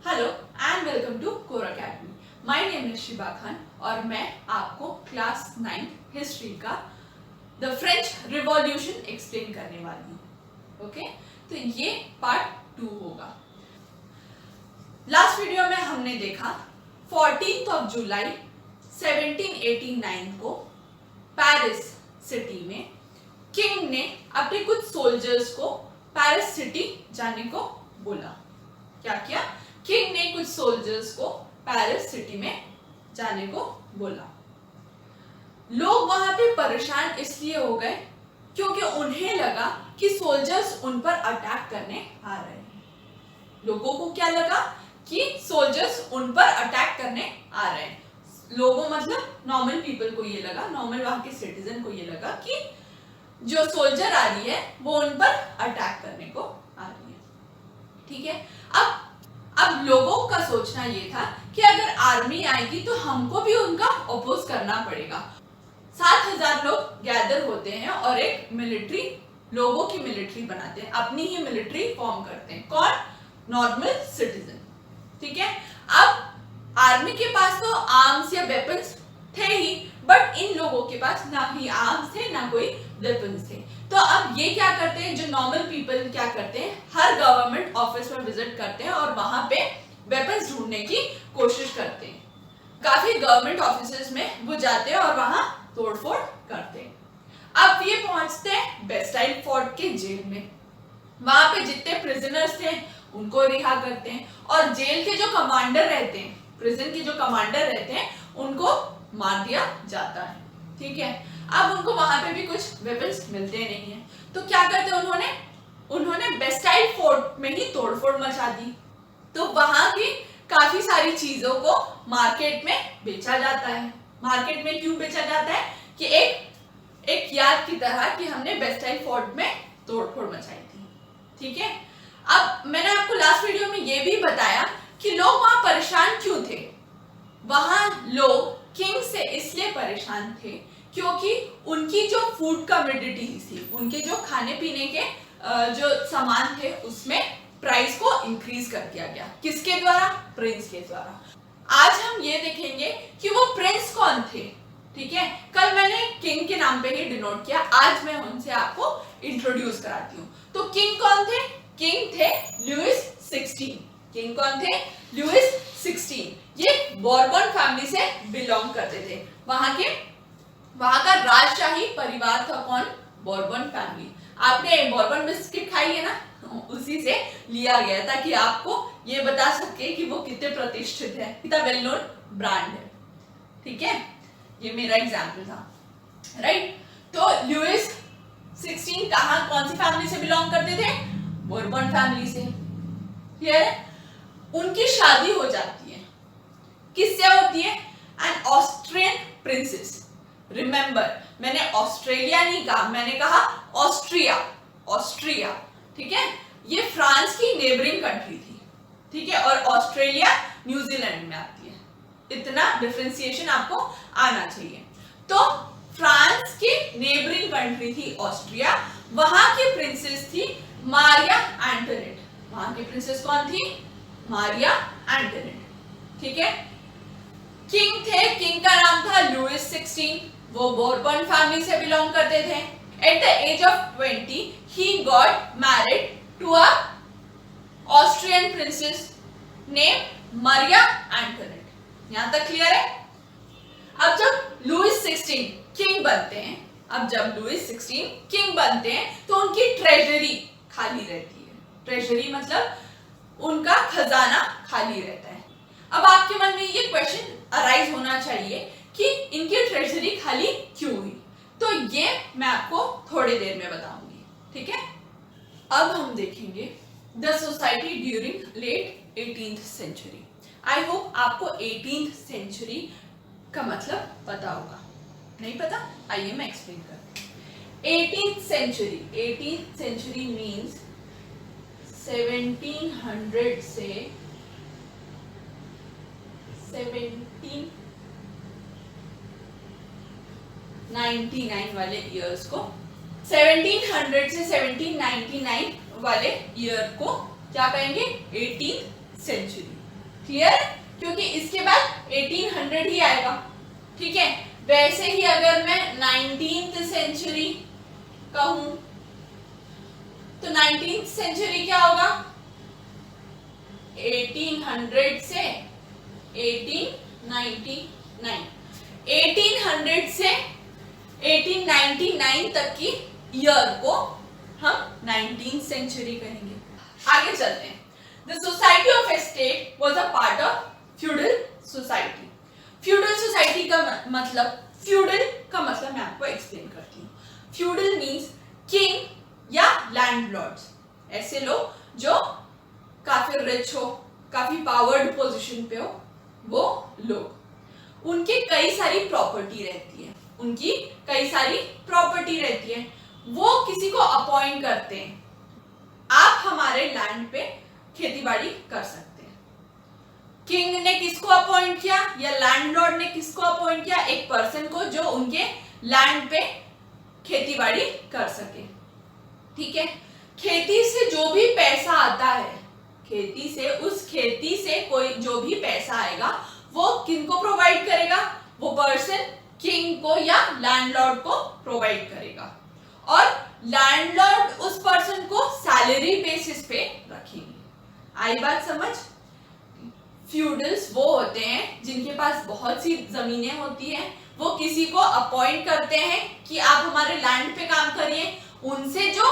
Hello and welcome to core academy. My name is Shiba Khan और मैं आपको क्लास 9 हिस्ट्री का द फ्रेंच रिवॉल्यूशन एक्सप्लेन करने वाली हूँ। ओके, तो ये पार्ट 2 होगा। लास्ट वीडियो में हमने देखा 14 जुलाई 1789 को पेरिस सिटी में किंग ने अपने कुछ सोल्जर्स को पेरिस सिटी जाने को बोला। क्या किया? किंग ने कुछ सोल्जर्स को पेरिस सिटी में जाने को बोला। लोग वहां पे परेशान इसलिए हो गए क्योंकि उन्हें लगा कि सोल्जर्स उन पर अटैक करने आ रहे हैं। लोगों को क्या लगा कि सोल्जर्स उन पर अटैक करने आ रहे हैं। लोगों मतलब नॉर्मल पीपल को ये लगा, नॉर्मल वहां के सिटीजन को ये लगा कि जो सोल्जर आ रही है वो उन पर अटैक करने को आ रही है। ठीक है, अब लोगों का सोचना ये था कि अगर आर्मी आएगी तो हमको भी उनका अपोज करना पड़ेगा। 7,000 लोग गैदर होते हैं और एक मिलिट्री, लोगों की मिलिट्री बनाते हैं, अपनी ही मिलिट्री फॉर्म करते हैं। कौन? Normal citizen. ठीक है, अब आर्मी के पास तो आर्म्स या वेपन्स थे ही, बट इन लोगों के पास ना ही आर्म्स थे ना कोई वेपन्स थे। तो अब ये क्या करते हैं, जो नॉर्मल पीपल क्या करते हैं, हर गवर्नमेंट ऑफिस में विजिट करते हैं और वहां पे वेपन्स ढूंढने की कोशिश करते हैं। काफी गवर्नमेंट ऑफिसेज में वो जाते हैं और वहां तोड़फोड़ करते हैं। अब ये पहुंचते हैं बेस्टाइल फोर्ट के जेल में। वहां पे जितने प्रिजनर्स थे उनको रिहा करते हैं और जेल के जो कमांडर रहते हैं, प्रिजन के जो कमांडर रहते हैं, उनको मार दिया जाता है। ठीक है, अब उनको वहां पे भी कुछ वेपन्स मिलते नहीं है, तो क्या करते हैं उन्होंने बेस्टाइल फोर्ट में ही तोड़फोड़ मचा दी। तो वहां की काफी सारी चीजों को मार्केट में बेचा जाता है। मार्केट में क्यों बेचा जाता है? कि एक याद की तरह कि हमने बेस्टाइल फोर्ट में तोड़फोड़ मचाई थी। ठीक है, अब मैंने आपको लास्ट वीडियो में ये भी बताया कि लोग वहां परेशान क्यों थे। वहां लोग किंग से इसलिए परेशान थे क्योंकि उनकी जो फूड कमोडिटी थी, उनके जो खाने पीने के जो सामान थे, उसमें प्राइस को इंक्रीज कर दिया गया। किसके द्वारा? प्रिंस के द्वारा। आज हम ये देखेंगे कि वो प्रिंस कौन थे। ठीक है, कल मैंने किंग के नाम पे ही डिनोट किया, आज मैं उनसे आपको इंट्रोड्यूस कराती हूँ। तो किंग कौन थे? किंग थे लुइस 16। किंग कौन थे? लुइस 16। ये बोर्बन फैमिली से बिलोंग करते थे। वहां का राजशाही परिवार था। कौन? Bourbon family. आपने बोर्बन बिस्किट खाई है ना, उसी से लिया गया ताकि आपको ये बता सके कि वो कितने प्रतिष्ठित है, कितना वेल नोन ब्रांड है। ठीक है, ये मेरा एग्जाम्पल था, राइट। तो लुइस 16 कौन सी फैमिली से बिलोंग करते थे? बोर्बन फैमिली से। क्लियर है? उनकी शादी हो जाती है। किससे होती है? An Austrian princess. रिमेंबर, मैंने ऑस्ट्रेलिया नहीं कहा, मैंने कहा ऑस्ट्रिया। ऑस्ट्रिया, ठीक है, ये फ्रांस की नेबरिंग कंट्री थी। ठीक है, और ऑस्ट्रेलिया न्यूजीलैंड में आती है। इतना डिफरेंशिएशन आपको आना चाहिए। तो फ्रांस की नेबरिंग कंट्री थी ऑस्ट्रिया। वहां की प्रिंसेस थी मारिया एंटोनेट। वहां की प्रिंसेस कौन थी? मारिया एंटोनेट। ठीक है, किंग थे, किंग का नाम था लुइस 16। वो बोर्बन फैमिली से बिलोंग करते थे। At the age of 20 he got married to a Austrian princess named Maria Antoinette। यहां तक क्लियर है? अब जब लुइस 16 किंग बनते हैं, तो उनकी ट्रेजरी खाली रहती है। ट्रेजरी मतलब उनका खजाना खाली रहता है। अब आपके मन में ये क्वेश्चन अराइज होना चाहिए कि इनकी ट्रेजरी खाली क्यों हुई, तो ये मैं आपको थोड़ी देर में बताऊंगी। ठीक है, अब हम देखेंगे the society during late 18th century. I hope आपको 18th सेंचुरी का मतलब पता होगा। नहीं पता? आइए मैं एक्सप्लेन करती हूँ। 18th सेंचुरी मीन्स 1700 से 1799 वाले ईयर्स को, 1700 से 1799 वाले ईयर को क्या कहेंगे? 18th century. क्लियर? क्योंकि इसके बाद 1800 ही आएगा, ठीक है। वैसे ही अगर मैं 19th सेंचुरी कहूं तो 19th सेंचुरी क्या होगा? 1800 से 1899, 1800 से 1899 तक की ईयर को हम 19th सेंचुरी कहेंगे। आगे चलते हैं। The society of estate was a part of feudal society. Feudal society का मतलब, feudal का मतलब मैं आपको एक्सप्लेन करती हूँ। Feudal means king या लैंडलॉर्ड्स, ऐसे लोग जो काफी रिच हो, काफी पावर्ड पोजीशन पे हो, वो लोग, उनके कई सारी प्रॉपर्टी रहती है, उनकी कई सारी प्रॉपर्टी रहती है, वो किसी को अपॉइंट करते हैं, आप हमारे लैंड पे खेतीबाड़ी कर सकते हैं। किंग ने किसको अपॉइंट किया या लैंडलॉर्ड ने किसको अपॉइंट किया? एक पर्सन को जो उनके लैंड पे खेतीबाड़ी कर सके, ठीक है। खेती से जो भी पैसा आता है, खेती से, उस खेती से कोई जो भी पैसा आएगा वो किनको प्रोवाइड करेगा? वो पर्सन किंग को या लैंडलॉर्ड को प्रोवाइड करेगा, और लैंडलॉर्ड उस पर्सन को सैलरी बेसिस पे रखेंगे। आई बात समझ? फ्यूडल्स वो होते हैं जिनके पास बहुत सी जमीनें होती हैं, वो किसी को अपॉइंट करते हैं कि आप हमारे लैंड पे काम करिए, उनसे जो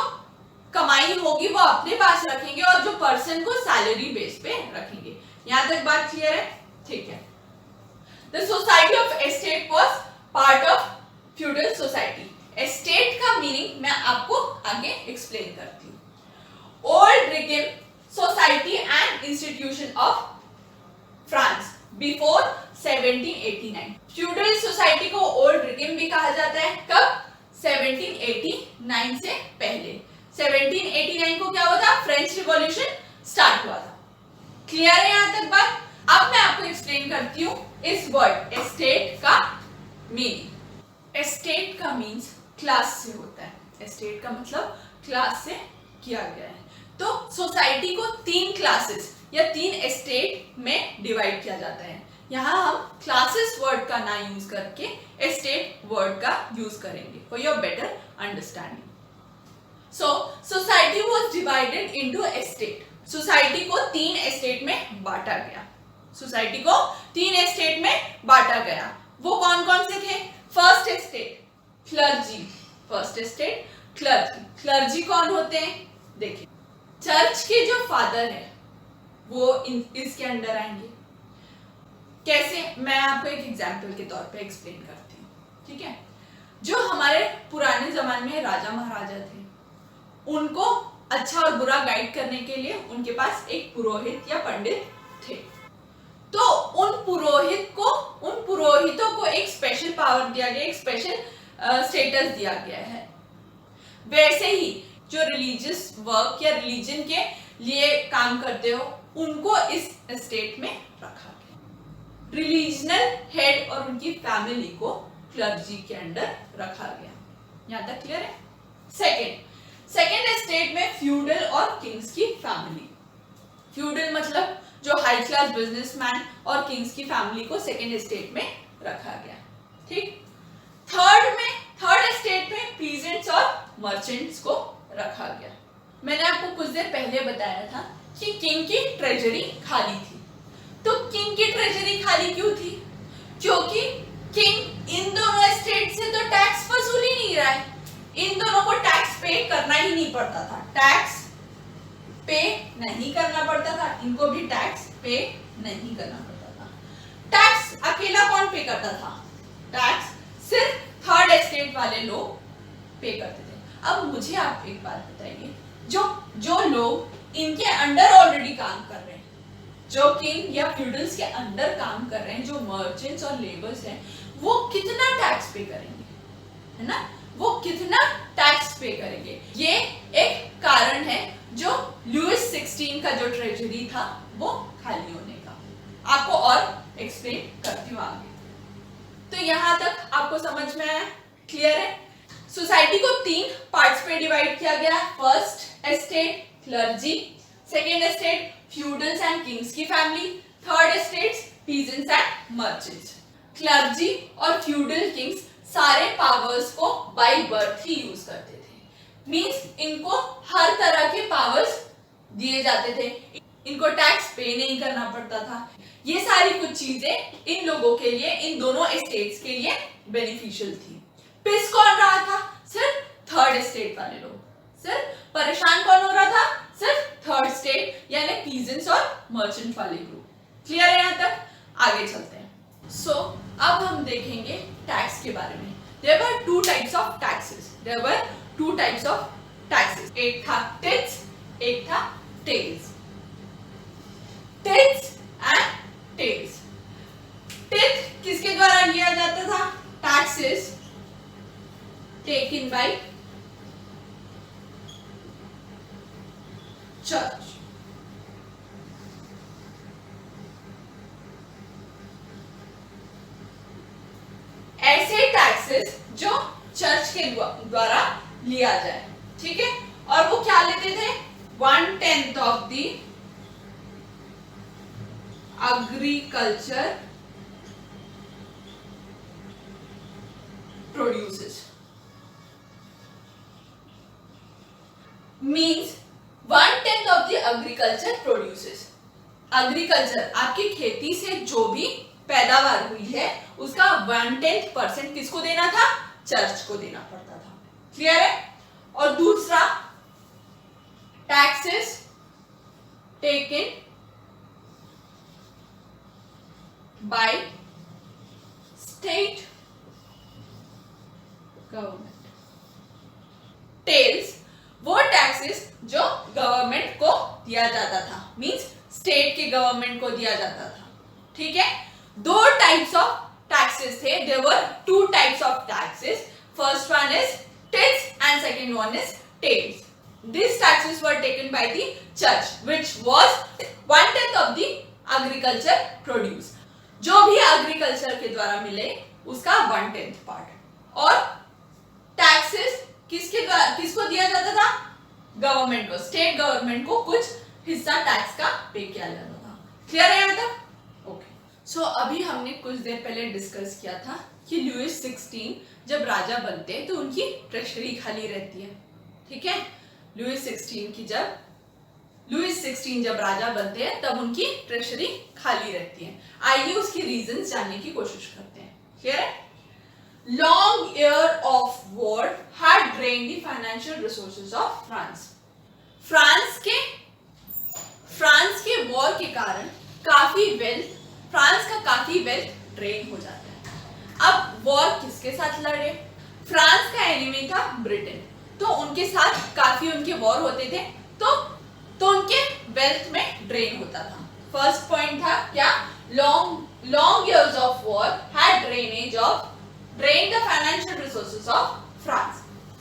कमाई होगी वो अपने पास रखेंगे और जो पर्सन को सैलरी बेस पे रखेंगे। यहां तक बात क्लियर है? ठीक है। The society of estate was part of feudal society. Estate का मीनिंग मैं आपको आगे एक्सप्लेन करती हूँ। Old regime society and institution of France before 1789। Feudal society को ओल्ड रिगिम भी कहा जाता है। कब? 1789 से पहले। 1789 को क्या हुआ था? फ्रेंच रिवॉल्यूशन स्टार्ट हुआ था। क्लियर है यहां तक बात? अब मैं आपको एक्सप्लेन करती हूँ इस वर्ड एस्टेट का मीनिंग। एस्टेट का मीन्स क्लास से होता है। एस्टेट का मतलब क्लास से किया गया है। तो सोसाइटी को 3 क्लासेस या 3 एस्टेट में डिवाइड किया जाता है। यहाँ हम क्लासेस वर्ड का ना यूज करके एस्टेट वर्ड का यूज करेंगे for your better understanding. So society was divided into estate. Society को 3 एस्टेट में बांटा गया। सोसाइटी को 3 एस्टेट में बांटा गया। वो कौन कौन से थे? First estate clergy. First estate clergy. Clergy कौन होते हैं? देखिए, चर्च के जो फादर है वो इसके अंडर आएंगे। कैसे? मैं आपको एक एग्जांपल के तौर पे एक्सप्लेन करती हूँ, ठीक है। जो हमारे पुराने जमाने में राजा महाराजा थे, उनको अच्छा और बुरा गाइड करने के लिए उनके पास एक पुरोहित या पंडित थे। तो उन पुरोहितों को एक स्पेशल पावर दिया गया, एक स्पेशल स्टेटस दिया गया है। वैसे ही जो रिलीजियस वर्क या रिलीजन के लिए काम करते हो, उनको इस स्टेट में रखा गया। रिलीजनल हेड और उनकी फैमिली को क्लर्जी के अंडर रखा गया। यहां तक क्लियर है? सेकेंड एस्टेट में फ्यूडल और किंग्स की फैमिली। फ्यूडल मतलब जो हाई क्लास बिजनेसमैन और किंग्स की फैमिली को सेकेंड एस्टेट में रखा गया, ठीक। थर्ड एस्टेट में पीजेंट्स और मर्चेंट्स को रखा गया। मैंने आपको कुछ देर पहले बताया था कि किंग की ट्रेजरी खाली थी। तो किंग की ट्रेजरी खाली क्यों थी? क्योंकि किंग इन दोनों एस्टेट से तो टैक्स वसूल ही नहीं रहा है। इन दोनों को टैक्स पे करना ही नहीं पड़ता था। टैक्स पे नहीं करना पड़ता था, इनको भी टैक्स पे नहीं करना पड़ता था। टैक्स अकेला कौन पे करता था? टैक्स सिर्फ थर्ड एस्टेट वाले लोग पे करते थे। अब मुझे आप एक बात बताइए, जो लोग इनके अंडर ऑलरेडी काम कर रहे हैं, जो किंग या फ्यूडल्स के अंडर काम कर रहे हैं, जो मर्चेंट्स और लेबर्स हैं, वो कितना टैक्स पे करेंगे? है ना? वो कितना टैक्स पे करेंगे? ये एक कारण है जो लुइस 16 का जो ट्रेजरी था वो खाली होने का। आपको और एक्सप्लेन करती हूँ आगे। तो यहां तक आपको समझ में आया? क्लियर है? सोसाइटी को 3 पार्ट्स पे डिवाइड किया गया। First estate clergy, second estate feudals and kings की family, third estates, peasants and merchants. Clergy और फ्यूडल किंग्स सारे पावर्स को बाय बर्थ ही यूज करते थे। मींस इनको हर तरह के पावर्स दिए जाते थे, इनको टैक्स पे नहीं करना पड़ता था। ये सारी कुछ चीजें इन लोगों के लिए, इन दोनों एस्टेट्स के लिए बेनिफिशियल थी। पिस कौन रहा था? सिर्फ थर्ड एस्टेट वाले लोग। सिर्फ परेशान कौन हो रहा था? सिर्फ थर्ड स्टेट यानी पीजेंट्स और मर्चेंट वाले ग्रुप। क्लियर है यहाँ तक? आगे चलते हैं। सो अब हम देखेंगे टैक्स के बारे में। There were two types of taxes. There were two types of taxes. एक था tithes, एक था tails. Tithes and tails. Tithe किसके द्वारा लिया जाता था? Taxes taken by church. ऐसे टैक्सेस जो चर्च के द्वारा लिया जाए, ठीक है। और वो क्या लेते थे? 1/10 of the agriculture produces. Means 1/10 of the agriculture produces. Agriculture आपकी खेती से जो भी पैदावार हुई है उसका 1/10% किसको देना था? चर्च को देना पड़ता था। क्लियर है? और दूसरा taxes taken by state government. टेल्स वो टैक्सेस जो गवर्नमेंट को दिया जाता था, मींस स्टेट के गवर्नमेंट को दिया जाता था, ठीक है। दो टाइप्स ऑफ टैक्सेस थे। There were two types of taxes. First one is tithes and second one is tails. These taxes were taken by the church, which was 1/10 of the agriculture produce. जो भी agriculture के द्वारा मिले उसका 1/10 part. और taxes किसको दिया जाता था? गवर्नमेंट को, स्टेट गवर्नमेंट को कुछ हिस्सा टैक्स का पे किया जाता था। क्लियर है यहाँ तक? सो अभी हमने कुछ देर पहले डिस्कस किया था कि लुईस 16 जब राजा बनते हैं तो उनकी ट्रेजरी खाली रहती है, ठीक है। लुईस 16 जब राजा बनते हैं तब उनकी ट्रेजरी खाली रहती है। आइए उसकी रीजंस जानने की कोशिश करते हैं। क्लियर है? Long year of war had drained the financial resources of France. France के वॉर के कारण फ्रांस का काफी वेल्थ ड्रेन हो जाता है। अब वॉर किसके साथ लड़े? फ्रांस का एनिमी था ब्रिटेन, तो उनके साथ काफी उनके वॉर होते थे, तो उनके वेल्थ में ड्रेन होता था। फर्स्ट पॉइंट था क्या? Long years of war had drain the financial resources of France,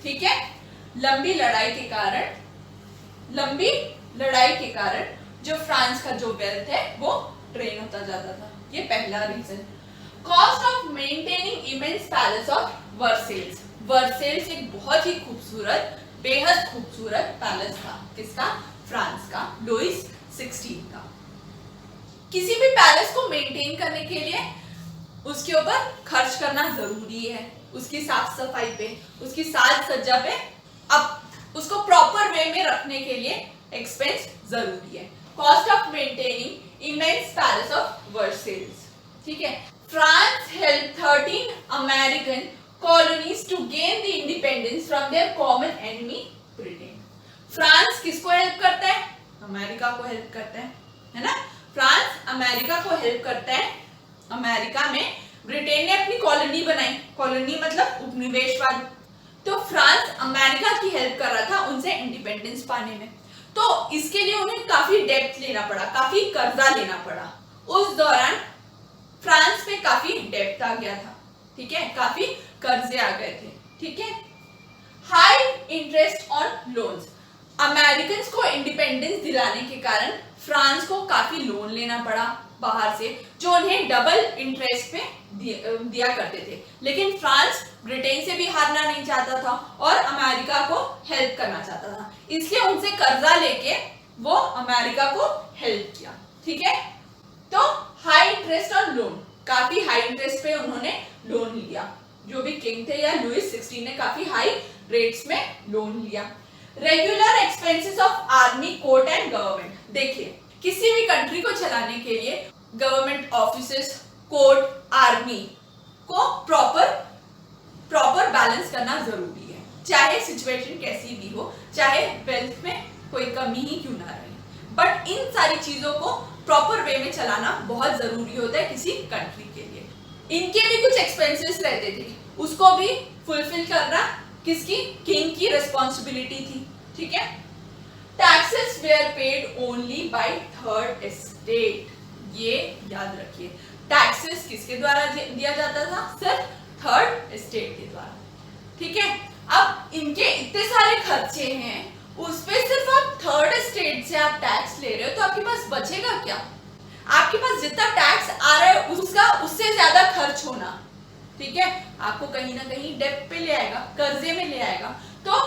ठीक है। लंबी लड़ाई के कारण जो फ्रांस का जो वेल्थ है वो ड्रेन होता जाता था। ये पहला reason. Cost of maintaining immense palace of Versailles. Versailles एक बहुत ही खूबसूरत, बेहद खूबसूरत पैलेस था। किसका? फ्रांस का, लुईस 16 का। किसी भी पैलेस को मेंटेन करने के लिए उसके ऊपर खर्च करना जरूरी है, उसकी साफ सफाई पे, उसकी साज सज्जा पे, अब उसको प्रॉपर वे में रखने के लिए एक्सपेंस जरूरी है। Cost of maintaining immense palace of Versailles, ठीक है। France help 13 American colonies to gain the independence from their common enemy Britain. France किसको हेल्प करता है? अमेरिका को हेल्प करता है ना। फ्रांस अमेरिका को हेल्प करता है। अमेरिका में ब्रिटेन ने अपनी कॉलोनी बनाई, कॉलोनी मतलब उपनिवेशवाद, तो फ्रांस अमेरिका की हेल्प कर रहा था उनसे इंडिपेंडेंस पाने में। तो इसके लिए उन्हें काफी डेब्ट लेना पड़ा, काफी कर्जा लेना पड़ा। उस दौरान फ्रांस में काफी डेब्ट आ गया था, ठीक है, काफी कर्जे आ गए थे, ठीक है। High interest on loans. American को इंडिपेंडेंस दिलाने के कारण फ्रांस को काफी लोन लेना पड़ा बाहर से, जो उन्हें डबल इंटरेस्ट पे दिया करते थे। लेकिन फ्रांस ब्रिटेन से भी हारना नहीं चाहता था और अमेरिका को हेल्प करना चाहता था, इसलिए उनसे कर्जा लेके वो अमेरिका को हेल्प किया, ठीक है। तो हाई इंटरेस्ट ऑन लोन, काफी हाई इंटरेस्ट पे उन्होंने लोन लिया। जो भी किंग थे या लुइस 16 ने काफी हाई रेट्स में लोन लिया। Regular expenses of army, court and government. देखिए किसी भी कंट्री को चलाने के लिए गवर्नमेंट ऑफिसेस, कोर्ट, आर्मी को प्रॉपर बैलेंस करना जरूरी है, चाहे सिचुएशन कैसी भी हो, चाहे वेल्थ में कोई कमी ही क्यों ना रहे, बट इन सारी चीजों को प्रॉपर वे में चलाना बहुत जरूरी होता है किसी कंट्री के लिए। इनके भी कुछ एक्सपेंसेस रहते थे, उसको भी फुलफिल करना किसकी, किंग की रिस्पॉन्सिबिलिटी थी। ठीक है, taxes were paid only by third estate, ये याद रखिए, टैक्सेस किसके द्वारा दिया जाता था, सिर्फ थर्ड एस्टेट के द्वारा। ठीक है, अब इनके इतने सारे खर्चे हैं, उस पे सिर्फ आप थर्ड एस्टेट से आप टैक्स ले रहे हो, तो आपके पास बचेगा क्या? आपके पास जितना टैक्स आ रहा है उसका उससे ज्यादा खर्च होना। ठीक है, आपको कहीं ना कहीं डेब्ट पे ले आएगा, कर्जे में ले आएगा। तो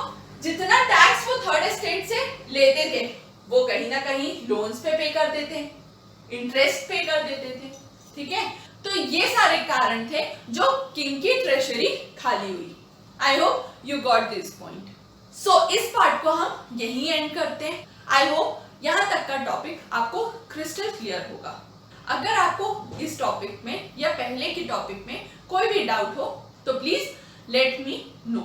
जितना टैक्स वो थर्ड एस्टेट से लेते थे वो कहीं ना कहीं लोन्स पे कर देते, इंटरेस्ट पे कर देते थे। ठीक है, तो ये सारे कारण थे जो किंग की ट्रेजरी खाली हुई। I hope you got this point. So इस पार्ट को हम यहीं एंड करते हैं। आई होप यहाँ तक का टॉपिक आपको क्रिस्टल क्लियर होगा। अगर आपको इस टॉपिक में या पहले के टॉपिक में कोई भी डाउट हो तो प्लीज लेट मी नो।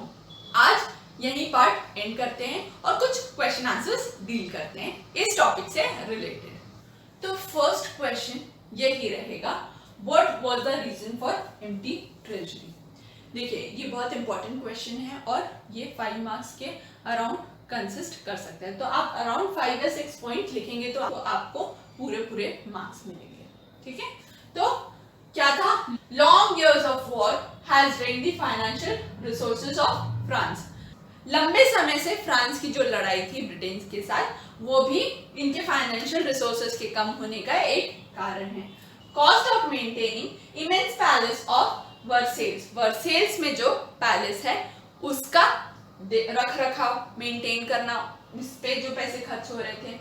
आज यही पार्ट एंड करते हैं और कुछ क्वेश्चन आंसर्स डील करते हैं इस टॉपिक से रिलेटेड। तो फर्स्ट क्वेश्चन यही रहेगा, what was the reason for empty treasury. देखिए ये बहुत इंपॉर्टेंट क्वेश्चन है और ये 5 मार्क्स के अराउंड कंसिस्ट कर सकते हैं। तो आप अराउंड 5 या 6 पॉइंट लिखेंगे तो आपको पूरे मार्क्स मिलेंगे। ठीक है, तो क्या था, long years of war has drained the financial resources of France. लंबे समय से फ्रांस की जो लड़ाई थी ब्रिटेन के साथ, वो भी इनके फाइनेंशियल रिसोर्सेज के कम होने का एक कारण है। Cost of maintaining immense palace of Versailles, Versailles में जो पैलेस है उसका रख रखाव, मेंटेन करना, इस पे जो पैसे खर्च हो रहे थे।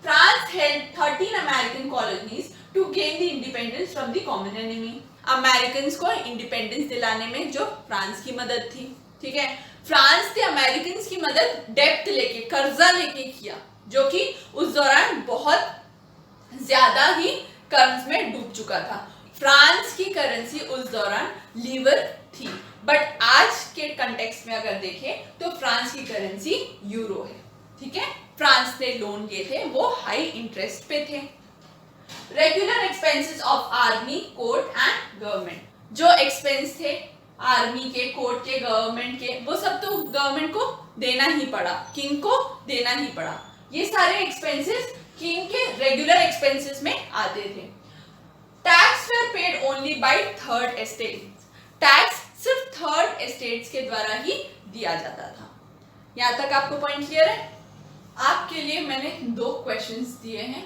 France held 13 American colonies to gain the independence from the common enemy. American को इंडिपेंडेंस दिलाने में जो फ्रांस की मदद थी। ठीक है, फ्रांस ने अमेरिकन की मदद डेब्ट लेके, कर्जा लेके किया, जो कि उस दौरान बहुत ज्यादा ही कर्ज में डूब चुका था। फ्रांस की करेंसी उस दौरान लीवर थी, बट आज के कंटेक्स्ट में अगर देखें तो फ्रांस की करेंसी यूरो है। ठीक है, फ्रांस ने लोन लिए थे वो हाई इंटरेस्ट पे थे। Regular expenses of army, court and government, जो एक्सपेंस थे आर्मी के, कोर्ट के, गवर्नमेंट के, वो सब तो गवर्नमेंट को देना ही पड़ा, किंग को देना ही पड़ा। ये सारे एक्सपेंसेस किंग के रेगुलर एक्सपेंसेस में आते थे। Tax were paid only by third estate, tax सिर्फ थर्ड एस्टेट्स के द्वारा ही दिया जाता था। यहां तक आपको पॉइंट क्लियर है? आपके लिए मैंने 2 क्वेश्चंस दिए हैं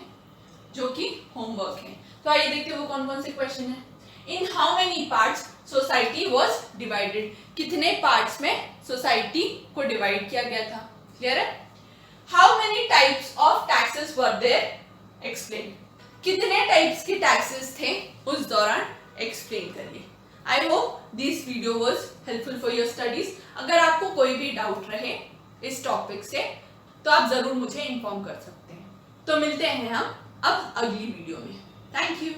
जो कि होमवर्क है, तो आइए देखते हैं वो कौन कौन से क्वेश्चन है। In how many parts society was divided, कितने पार्ट्स में सोसाइटी को डिवाइड किया गया था? क्लियर है? How many types of taxes were there, explain, कितने टाइप्स के टैक्सेस थे उस दौरान, एक्सप्लेन करिए। I hope this video was helpful for your studies. अगर आपको कोई भी डाउट रहे इस टॉपिक से तो आप जरूर मुझे इन्फॉर्म कर सकते हैं। तो मिलते हैं हम अब अगली वीडियो में। Thank you.